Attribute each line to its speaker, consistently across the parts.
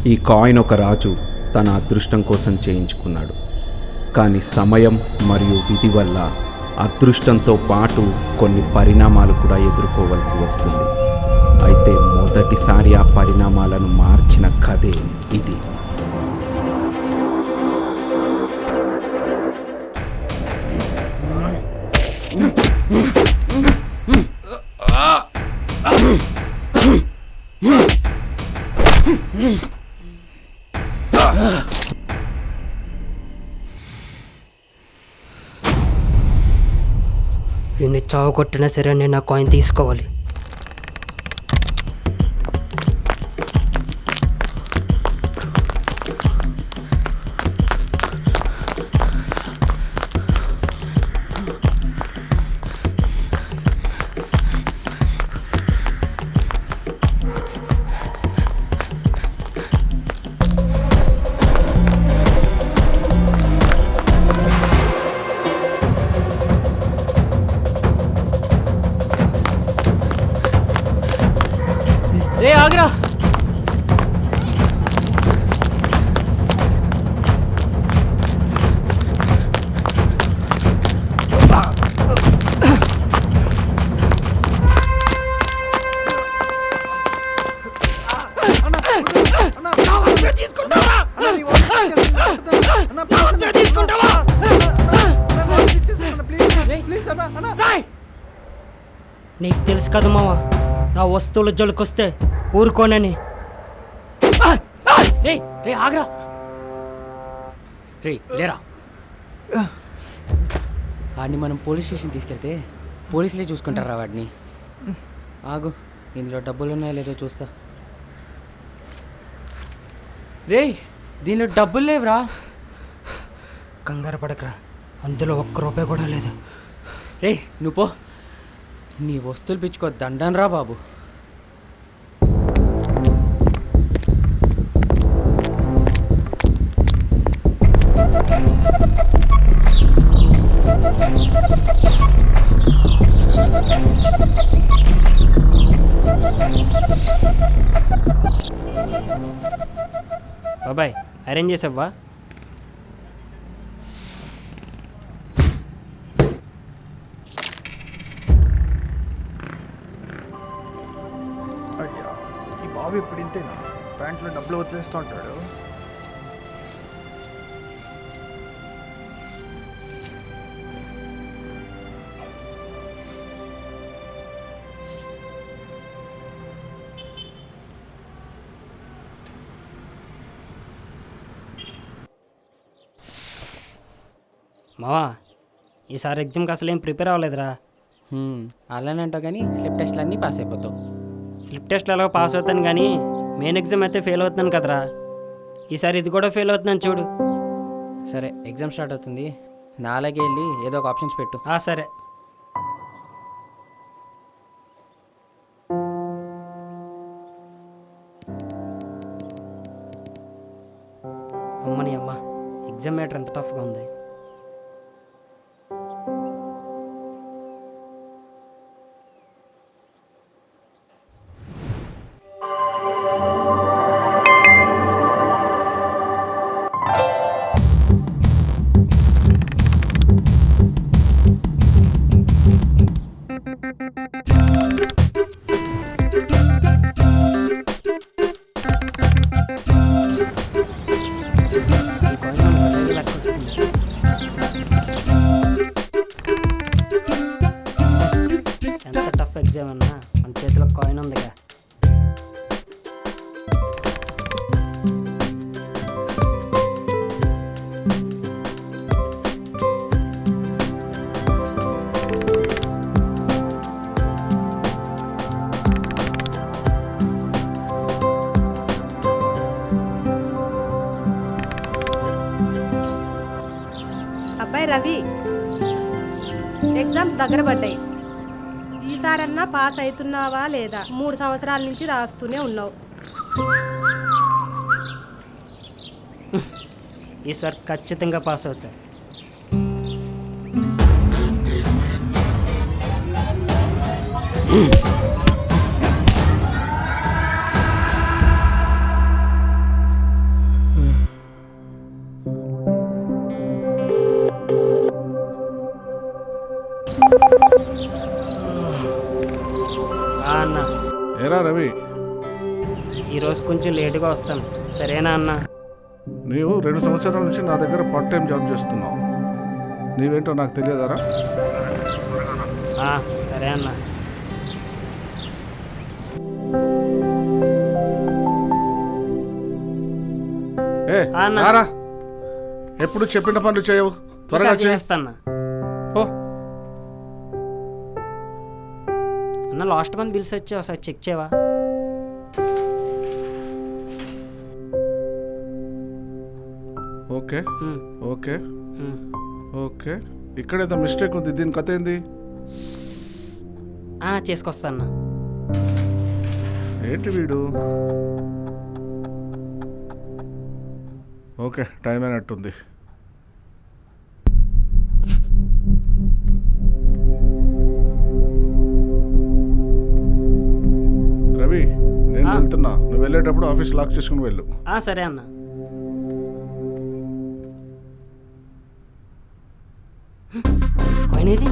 Speaker 1: ఈ కాయిన్ ఒక రాజు తన అదృష్టం కోసం చేయించుకున్నాడు. కానీ సమయం మరియు విధి వల్ల అదృష్టంతో పాటు కొన్ని పరిణామాలు కూడా ఎదుర్కోవలసి వస్తుంది. అయితే మొదటిసారి ఆ పరిణామాలను మార్చిన కథే ఇది.
Speaker 2: వీడిని చావు కొట్టినా సరే నేను నా కాయిన్ తీసుకోవాలి. రే ఆగ్రా, నీకు తెలుసు కదా మావా, నా వస్తువుల జోలికొస్తే ఊరుకోనని. రే రే ఆగ్రా,
Speaker 3: రే లేరా. వాడిని మనం పోలీస్ స్టేషన్ తీసుకెళ్తే పోలీసులే చూసుకుంటారా వాడిని. ఆగు, ఇందులో డబ్బులు ఉన్నాయో లేదో చూస్తా. రే దీనిలో డబ్బులు లేవురా.
Speaker 2: కంగారు పడకరా, అందులో ఒక్క రూపాయి కూడా లేదు.
Speaker 3: రే నువ్వు పో, నీ వస్తువులు పిచ్చుకో దండనరా బాబు.
Speaker 2: బాబాయ్ అరేంజ్ చేసావా?
Speaker 4: అయ్యా, ఈ బాబు ఇప్పుడు ఇంతేనా? ప్యాంట్లో డబ్బులు వదిలేస్తూ ఉంటాడు.
Speaker 2: మావా, ఈసారి ఎగ్జామ్కి అసలు ఏం ప్రిపేర్ అవ్వలేదురా.
Speaker 3: అలానే అంటావు కానీ స్లిప్ టెస్ట్లు అన్నీ పాస్ అయిపోతావు.
Speaker 2: స్లిప్ టెస్ట్లో ఎలాగో పాస్ అవుతాను కానీ మెయిన్ ఎగ్జామ్ అయితే ఫెయిల్ అవుతున్నాను కదరా. ఈసారి ఇది కూడా ఫెయిల్ అవుతున్నాను చూడు.
Speaker 3: సరే ఎగ్జామ్ స్టార్ట్ అవుతుంది, నాలాగే వెళ్ళి ఏదో ఒక ఆప్షన్స్ పెట్టు.
Speaker 2: సరే. అమ్మని అమ్మ, ఎగ్జామ్ మ్యాటర్ ఎంత టఫ్గా ఉంది. ఎంత టఫ్ ఎగ్జామ్ అన్నా మన చేతిలో కాయిన్ ఉందిగా.
Speaker 5: అబ్బాయి రవి, ఎగ్జామ్స్ దగ్గర పడ్డాయి. ఈసారన్నా పాస్ అవుతున్నావా లేదా? 3 సంవత్సరాల నుంచి రాస్తూనే ఉన్నావు.
Speaker 2: ఈసారి ఖచ్చితంగా పాస్ అవుతా. అన్న
Speaker 6: ఏరా రవి,
Speaker 2: ఈరోజు కొంచెం లేటుగా వస్తాను సరేనా అన్న?
Speaker 6: నీవు 2 సంవత్సరాల నుంచి నా దగ్గర పార్ట్ టైం జాబ్ చేస్తున్నావు. నీవేంటో నాకు తెలియదారా?
Speaker 2: సరే అన్న.
Speaker 6: ఏ
Speaker 2: అన్న.
Speaker 6: రారా, ఎప్పుడు చెప్పిన పనులు చేయవు, త్వరగా
Speaker 2: ఈసారి చేస్తాను
Speaker 6: ఓ.
Speaker 2: అన్న. లాస్ట్ మంత్ బిల్స్ వచ్చి ఒకసారి చెక్ చేయవా?
Speaker 6: ఓకే
Speaker 2: ఉమ్,
Speaker 6: ఓకే
Speaker 2: ఉమ్.
Speaker 6: ఓకే, ఇక్కడేదో మిస్టేక్ ఉంది, దీని కథ ఏంది?
Speaker 2: చేసుకొస్తా అన్న.
Speaker 6: ఏంటి వీడు? ఓకే, టైం అయినట్టుంది. రవి, నేను వెళ్తున్నా, నువ్వు వెళ్ళేటప్పుడు ఆఫీస్ లాక్ చేసుకుని వెళ్ళు.
Speaker 2: సరే అన్న. కాయిన్ ఏది?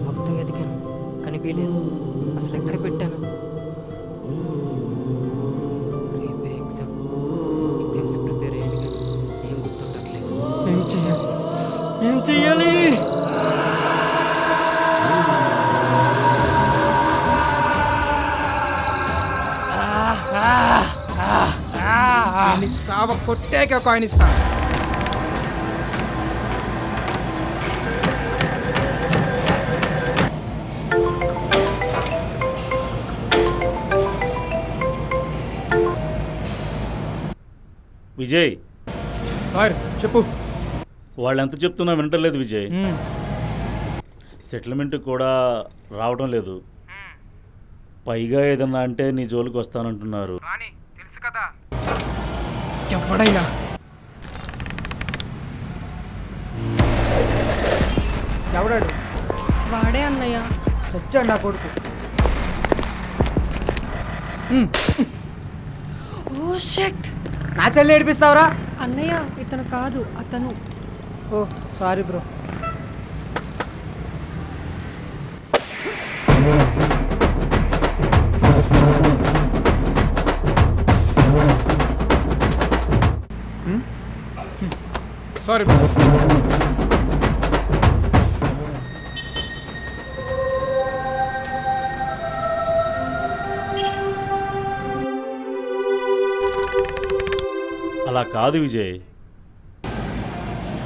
Speaker 2: మొత్తం వెతికాను కనిపించలేదు. అసలు ఎక్కడ పెట్టాను? రేపే ఎగ్జామ్స్ ప్రిపేర్ అయ్యాను కానీ ఏం గుర్తుండట్లేదు. ఏం చెయ్యాలి?
Speaker 7: సావ కొట్టాక కాయిన్ ఇస్తాను.
Speaker 8: విజయ్,
Speaker 7: చెప్పు.
Speaker 8: వాళ్ళు ఎంత చెప్తున్నా వినటం విజయ్. సెటిల్మెంట్ కూడా రావడం లేదు. పైగా ఏదన్నా అంటే నీ జోలికి వస్తానంటున్నారు.
Speaker 7: తెలుసు కదా ఎవడైనా ఎవడాడు?
Speaker 5: వాడే అన్నయ్య.
Speaker 7: చచ్చాడు నా కొడుకు.
Speaker 5: ఓ షట్.
Speaker 7: నా చెల్లి ఏడిపిస్తావురా?
Speaker 5: అన్నయ్య ఇతను కాదు, అతను.
Speaker 7: ఓ సారీ బ్రో. Sorry bro.
Speaker 8: అలా కాదు విజయ్.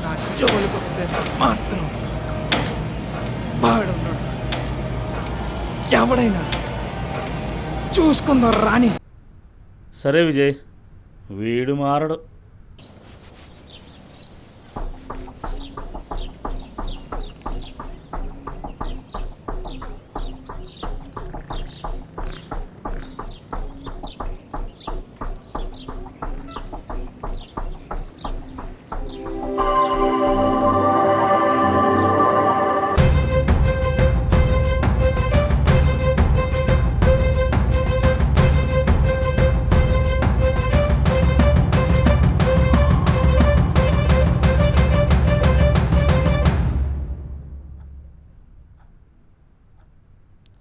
Speaker 7: నా జోలికి వస్తే మాత్రం బాడున్నాడు. ఎవడైనా చూసుకుందాం రాని.
Speaker 8: సరే విజయ్, వీడు మారడు.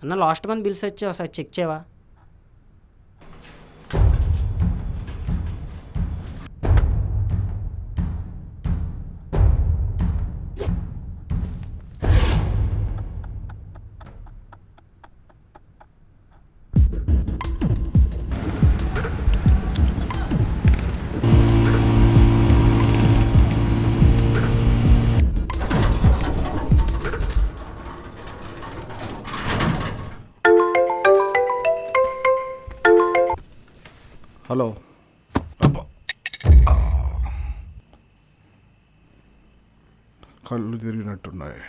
Speaker 2: అన్న. లాస్ట్ మంత్ బిల్స్ వచ్చి ఒకసారి చెక్ చేయవా?
Speaker 6: హలో. కళ్ళు తిరిగినట్టున్నాయి.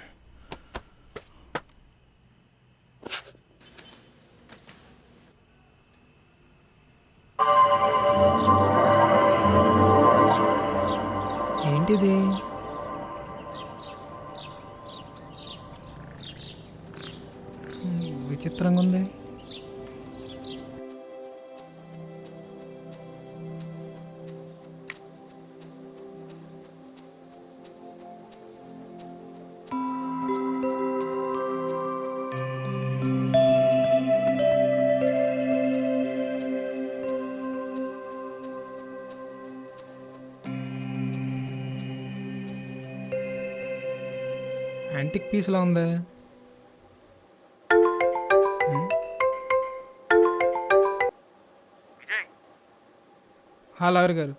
Speaker 7: విచిత్రంగా ఉంది. యాంటిక్ పీస్లా ఉందా? లాయర్ గారు,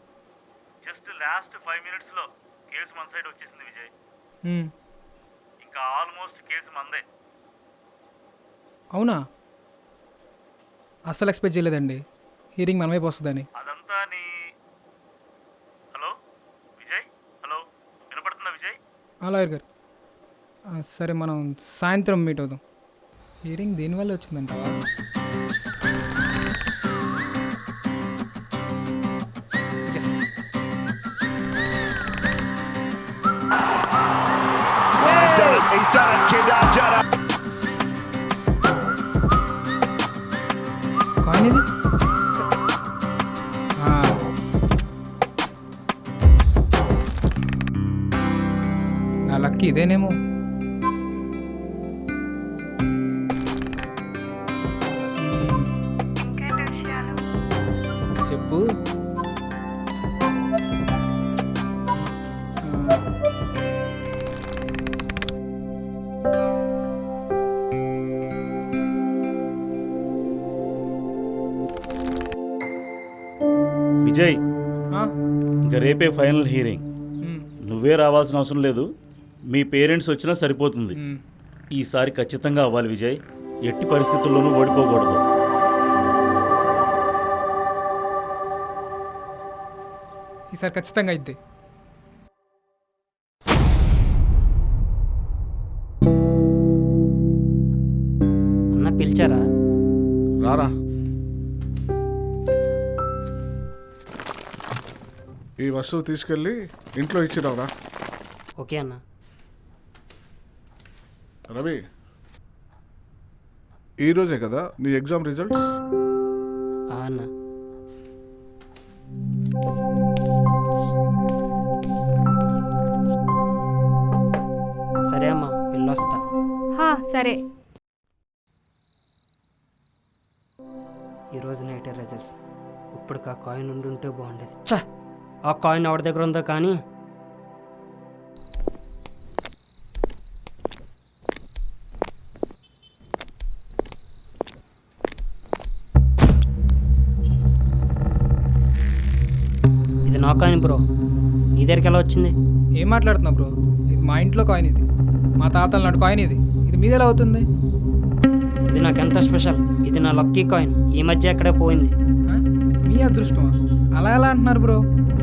Speaker 8: జస్ట్ లాస్ట్ 5 minutesలో కేసు మన సైడ్ వచ్చేసింది విజయ్. ఇంకా ఆల్మోస్ట్ కేసు మందే.
Speaker 7: అవునా? అస్సలు ఎక్స్పెక్ట్ చేయలేదండి హీరింగ్ మన వైపు వస్తుందని.
Speaker 8: అదంతా నీ... హలో విజయ్, హలో వినపడుతుందా విజయ్?
Speaker 7: లాయర్ గారు, సరే మనం సాయంత్రం మీట్ అవుదాం. హీరింగ్ దీనివల్ల వచ్చిందంటావా? కాయిన్ ఇది? నా లక్కీ ఇదేనేమో. చెప్పు.
Speaker 8: విజయ్,
Speaker 7: ఆ?
Speaker 8: ఇంకా రేపే ఫైనల్ హీరింగ్.
Speaker 7: మ్,
Speaker 8: నువ్వే రావాల్సిన అవసరం లేదు, మీ పేరెంట్స్ వచ్చినా సరిపోతుంది.
Speaker 7: మ్.
Speaker 8: ఈసారి ఖచ్చితంగా అవ్వాలి విజయ్. ఎట్టి పరిస్థితుల్లోనూ ఓడిపోకూడదు.
Speaker 7: ఈసారి ఖచ్చితంగా అయితే.
Speaker 2: అన్న పిలిచారా?
Speaker 6: రారా, ఈ వస్తువు తీసుకెళ్ళి ఇంట్లో ఇచ్చిరావురా.
Speaker 2: ఓకే అన్న.
Speaker 6: రవి, ఈరోజే కదా నీ ఎగ్జామ్ రిజల్ట్స్?
Speaker 2: అన్న సరే అమ్మా, వెళ్ళొస్తా.
Speaker 5: సరే.
Speaker 2: ఈరోజు నైట్ రిజల్ట్స్. ఇప్పుడు ఆ కాయిన్ ఉండుంటే బాగుండేది. చా, ఆ కాయిన్ ఎవరి దగ్గర ఉందో కానీ. ఇది నా కాయిన్ బ్రో, నీ దగ్గరికి ఎలా వచ్చింది?
Speaker 7: ఏం మాట్లాడుతున్నావు బ్రో? ఇది మా ఇంట్లో కాయిన్, ఇది మా తాతల నాటి కాయిన్. ఇది మీది ఎలా అవుతుంది?
Speaker 2: ఇది నాకెంత స్పెషల్. ఇది నా లక్కీ కాయిన్. ఈ మధ్య ఎక్కడే పోయింది.
Speaker 7: ఆ? మీ అదృష్టమా? అలా ఎలా అంటున్నారు బ్రో?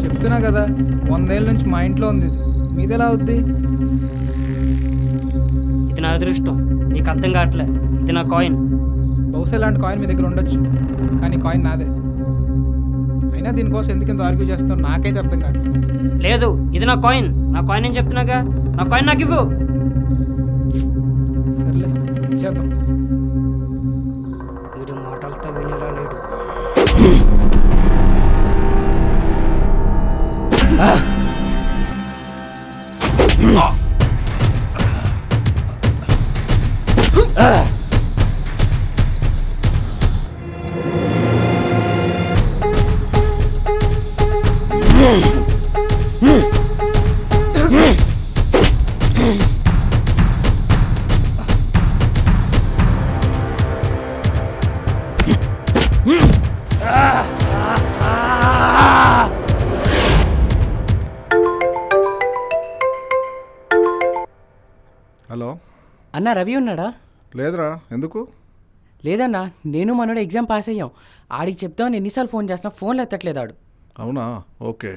Speaker 7: చెప్తున్నా కదా, 100 ఏళ్ళ నుంచి మా ఇంట్లో ఉంది. మీది ఎలా అవుద్ది?
Speaker 2: ఇది నా అదృష్టం, నీకు అర్థం కావట్లే. ఇది నా కాయిన్.
Speaker 7: బహుశా ఇలాంటి కాయిన్ మీ దగ్గర ఉండొచ్చు, కానీ కాయిన్ నాదే. అయినా దీనికోసం ఎందుకు ఆర్గ్యూ చేస్తావు నాకైతే అర్థం కాదు.
Speaker 2: లేదు, ఇది నా కాయిన్. నా కాయిన్ అని చెప్తున్నాగా. నా కాయిన్ నాకు ఇవ్వు.
Speaker 7: సర్లే, ఇచ్చేద్దాం.
Speaker 2: వీడు మాటలతో వినేలా లేడు.
Speaker 6: హలో
Speaker 3: అన్న, రవి ఉన్నాడా?
Speaker 6: లేదురా, ఎందుకు?
Speaker 3: లేదన్నా, నేను మనోడు ఎగ్జామ్ పాస్ అయ్యాం. ఆడికి చెప్తామని ఎన్నిసార్లు ఫోన్ చేస్తున్నా, ఫోన్లు ఎత్తట్లేదు ఆడు.
Speaker 6: అవునా, ఓకే.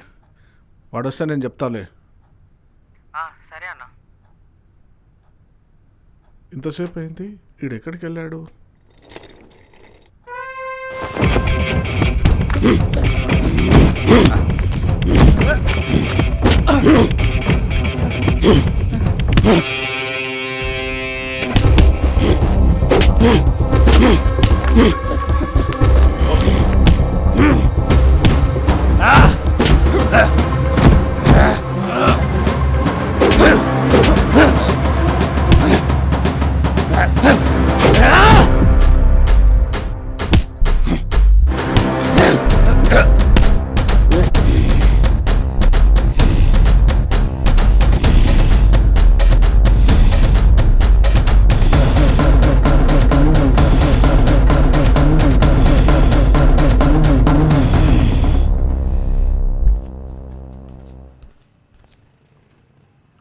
Speaker 6: వాడు వస్తే నేను చెప్తాలే.
Speaker 3: సరే అన్న.
Speaker 6: ఇంతసేపు అయింది, వీడు ఎక్కడికి వెళ్ళాడు?
Speaker 3: Huh?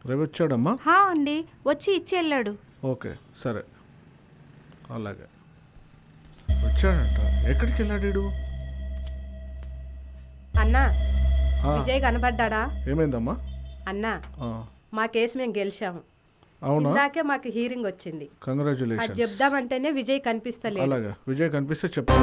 Speaker 6: రవి వచ్చాడమ్మా?
Speaker 9: హా అండి, వచ్చి ఇచ్చి వెళ్ళాడు.
Speaker 6: ఓకే సరే, అలాగే వచ్చాడంట. ఎక్కడికి వెళ్ళాడు వీడు?
Speaker 5: అన్నా
Speaker 6: ఆ,
Speaker 5: విజయ్ కనబడ్డా?
Speaker 6: ఏమైందమ్మా?
Speaker 5: అన్నా
Speaker 6: ఆ,
Speaker 5: మా కేసు మేము గెలిచాము.
Speaker 6: అవునా?
Speaker 5: ఇందాకే మాకు హీరింగ్ వచ్చింది. అది
Speaker 6: కంగ్రాచులేషన్.
Speaker 5: చెప్దామంటేనే విజయ్ కనిపిస్తలేదు.
Speaker 6: అలాగా, విజయ్ కనిపిస్తే చెప్పు.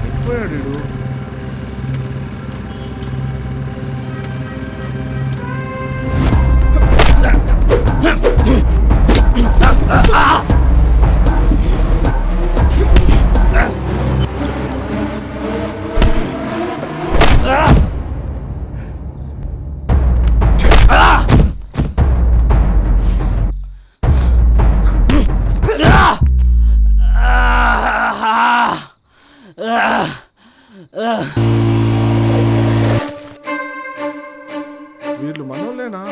Speaker 6: ఎక్కిపోయాడు వీడు. వీళ్ళు మనోళ్ళేనా?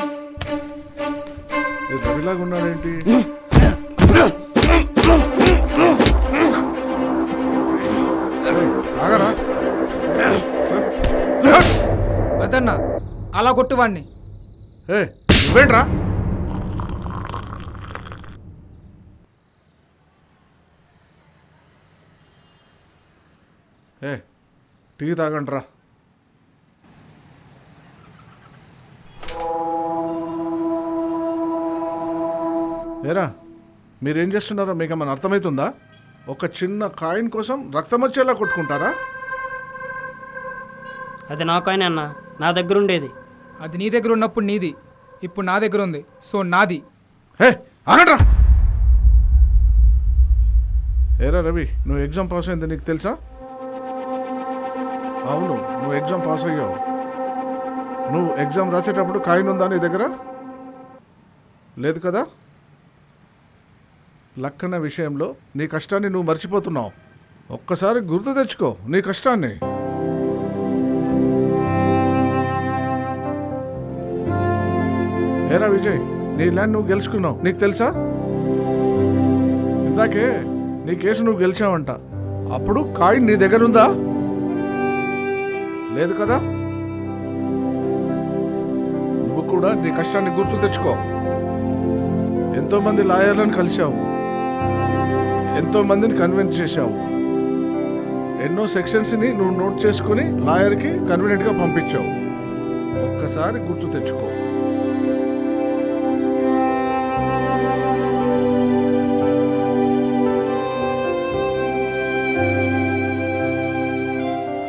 Speaker 6: ఈ రవిలాగా ఉన్నాడేంటి? ఆగరా.
Speaker 7: అదన్నా అలా కొట్టువాడిని.
Speaker 6: ఏ నువ్వేంట్రా? ఏ టీ తాగండిరా. ఏరా మీరేం చేస్తున్నారో మీకు ఏమైనా అర్థమవుతుందా? ఒక చిన్న కాయిన్ కోసం రక్తం వచ్చేలా కొట్టుకుంటారా?
Speaker 2: అది నా కాయిన్ అన్న, నా దగ్గర ఉండేది.
Speaker 7: అది నీ దగ్గర ఉన్నప్పుడు నీది, ఇప్పుడు నా దగ్గర ఉంది, సో నాది.
Speaker 6: హే ఆగండ్రా. ఏరా రవి, నువ్వు ఎగ్జామ్ పాస్ అయింది నీకు తెలుసా? అవును, నువ్వు ఎగ్జామ్ పాస్ అయ్యావు. నువ్వు ఎగ్జామ్ రాసేటప్పుడు కాయిన్ ఉందా నీ దగ్గర? లేదు కదా? లక్కన విషయంలో నీ కష్టాన్ని నువ్వు మర్చిపోతున్నావు. ఒక్కసారి గుర్తు తెచ్చుకో నీ కష్టాన్ని. ఏరా విజయ్, నీ ల్యాండ్ నువ్వు గెలుచుకున్నావు, నీకు తెలుసా? ఇందాకే నీ కేసు నువ్వు గెలిచావంట. అప్పుడు కాయిన్ నీ దగ్గర ఉందా? లేదు కదా? నువ్వు కూడా నీ కష్టాన్ని గుర్తు తెచ్చుకో. ఎంతోమంది లాయర్లను కలిశావు, ఎంతోమందిని కన్విన్స్ చేశావు. ఎన్నో సెక్షన్స్ని నువ్వు నోట్ చేసుకుని లాయర్కి కన్వీనియంట్గా పంపించావు. ఒక్కసారి గుర్తు తెచ్చుకో.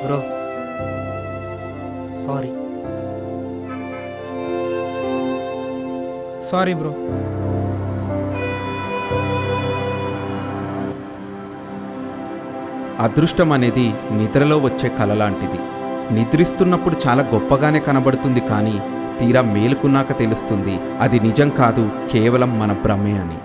Speaker 2: Bro sorry.
Speaker 7: Sorry bro.
Speaker 1: అదృష్టం అనేది నిద్రలో వచ్చే కల లాంటిది. నిద్రిస్తున్నప్పుడు చాలా గొప్పగానే కనబడుతుంది, కానీ తీరా మేలుకున్నాక తెలుస్తుంది అది నిజం కాదు, కేవలం మన భ్రమే అని.